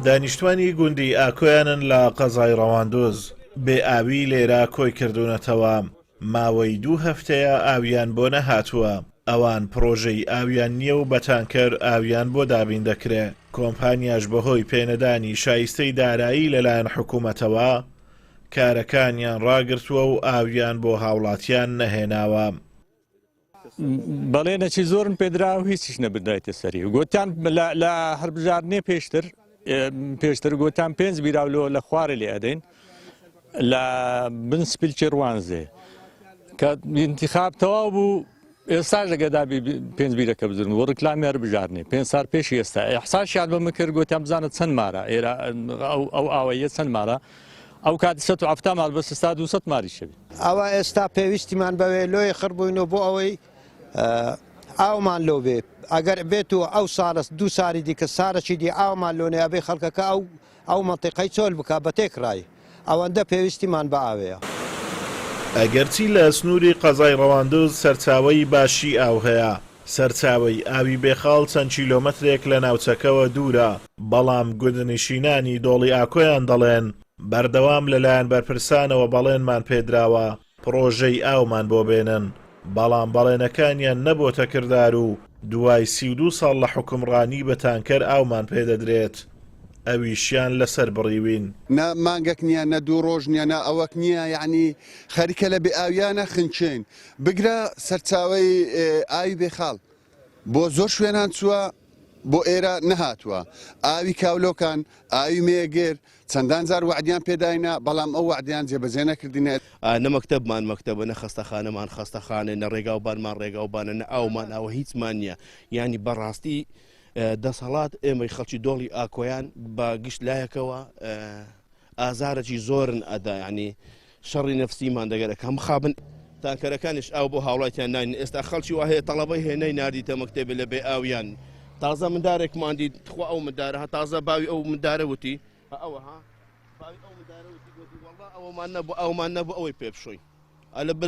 دانیشتوانی گوندی ئاکۆیانن لە قەزای ڕەواندۆز بێ ئاوی لێرە کۆی کردوونەتەوە. ماوەی 2 هەفتەیە ئاویان بۆ نەهاتووە. ئەوان پرۆژەی ئاویان نییە و بە تانکەر ئاویان بۆ دابین دەکرێت. کۆمپانیاش بەهۆی پێنەدانی شایستەی دارایی لەلایەن حکوومەتەوە کارەکانیان ڕاگرتووە و ئاویان بۆ هاوڵاتیان نەهێناوە. بەڵێ نەچی زۆرن پێدرا و هیچیش نەبدایتە سەری و گوتیان لە هەربژارنێ پێشتر گوتیان 5 بیراولۆ لە خوارە لێ ئەدەین لە بن سپیلچی ڕوانزێ کە انتخاب تەواو بوو. ئێستاش لەگەدا 5 بیرەکە بزرن وە ڕکلامی هەربژارنێ 5 سال پێشی ئێستا ئەحساسیان بەمە کرد گوتیان بزانە چەند مارە ئێرە ئەو ئاوەیە چەند مارە ئەو کاتی 170 مال بەس ئێستا 200 ماری شەوی. ئەوە ئێستا پێویستیمان بەوێ لۆی خڕبووینەوە بۆ ئەوەی ئاومان لۆ بێ ئەگەر بێتەوە ئەو ساڵە 2 ساری دیکە سارەی دی ئاومان لۆنێ ئەبێ خەڵکەکە ئەو مەنتیقەی چۆل بکە بە تێکڕای ئەوەندە پێویستیمان بە ئاوەیە. ئەگەرچی لە سنووری قەزای ڕەواندۆز سەرچاوەی باشی ئاو هەیە، سەرچاوەی ئاوی بێخاڵ چەند کیلۆمەترێک لە ناوچەکەوە دوورە، بەڵام گوندنشینانی دۆڵی ئاکۆیان دەڵێن بەردەوام لەلایەن بەرپرسانەوە بەڵێنمان پێدراوە پرۆژەی ئاومان بۆ بێنن، بەڵام بەڵێنەکانیان نەبۆتە کردار و دوای 32 ساڵ لە حکومڕانی بە تانکەر ئاومان پێدەدرێت. ئەویشیان لەسەر بڕیوین. نە مانگەک نییە نە 2 ڕۆژ نییە نە ئەوەک نییە یعنی خەریکە لە بێ ئاویانە خنچێن بگرە سەرچاوی ئاوی بێخاڵ بۆ زۆر شوێنان چووە بۆ ئێرە نەهاتووە. ئاوی کاولۆکان ئاوی مێگێر چەندان جار وعدیان پێداینە بەڵام ئەو وعدیان جێبەجێ نەکردینێت. نە مەکتەبمان مەکتەبە نە خەستەخانەمان خەستەخانە نە ڕێگاوبانمان ڕێگاوبانە نە ئاومان ئەوە هیچمان نییە. یعنی بەڕاستی دەسەڵات ئێمەی خەڵکی دۆڵی ئاکۆیان بە گشت لایەکەوە ئازارەی زۆرن ئەدا ینی شەڕی نەفسیمان دەگەرێک هەم خابن تانکەرەکانیش ئاو بۆ هاوڵاتیان ناین. ئێستا خەڵکی وا هەیە تەڵەبەی هێنەی نردیتە مەکتێبە لە بێ ئاویان تازە مندارێکمان دیت خوا ئەو مندارە هە تازە باوی ئەو مندارە وتی ئەوە ها باوی ئەو مندارە وتی گوتی وەڵڵا ئەوەمان نەبوو ئەومان نەبوو ئەوەی پێ بشۆی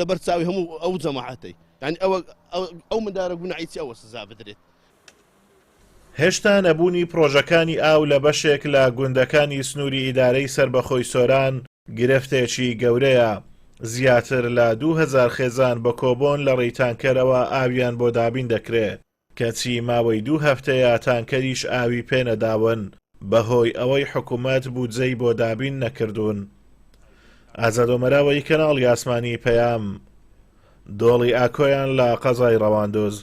لەبەر چاوی هەموو ئەو جەماعەتەی یعنی ئەو مندارە گوناحیتی ئەوە سزا بدرێت. هێشتا نەبوونی پرۆژەکانی ئاو لە بەشێک لە گوندەکانی سنووری ئیدارەی سربەخۆی سۆران گرفتێکی گەورەیە. زیاتر لە 2000 خێزان بە کۆبۆن لە ڕێی تانکەرەوە ئاویان بۆ دابین دەکرێت کەچی ماوەی 2 هەفتەیە تانکەریش ئاوی پێنەداون بەهۆی ئەوەی حکوومەت بودجەی بۆ دابین نەکردوون. ئازادۆمەراوەی کەناڵی ئاسمانی پەیام، دۆڵی ئاکۆیان لە قەزای ڕەواندۆز.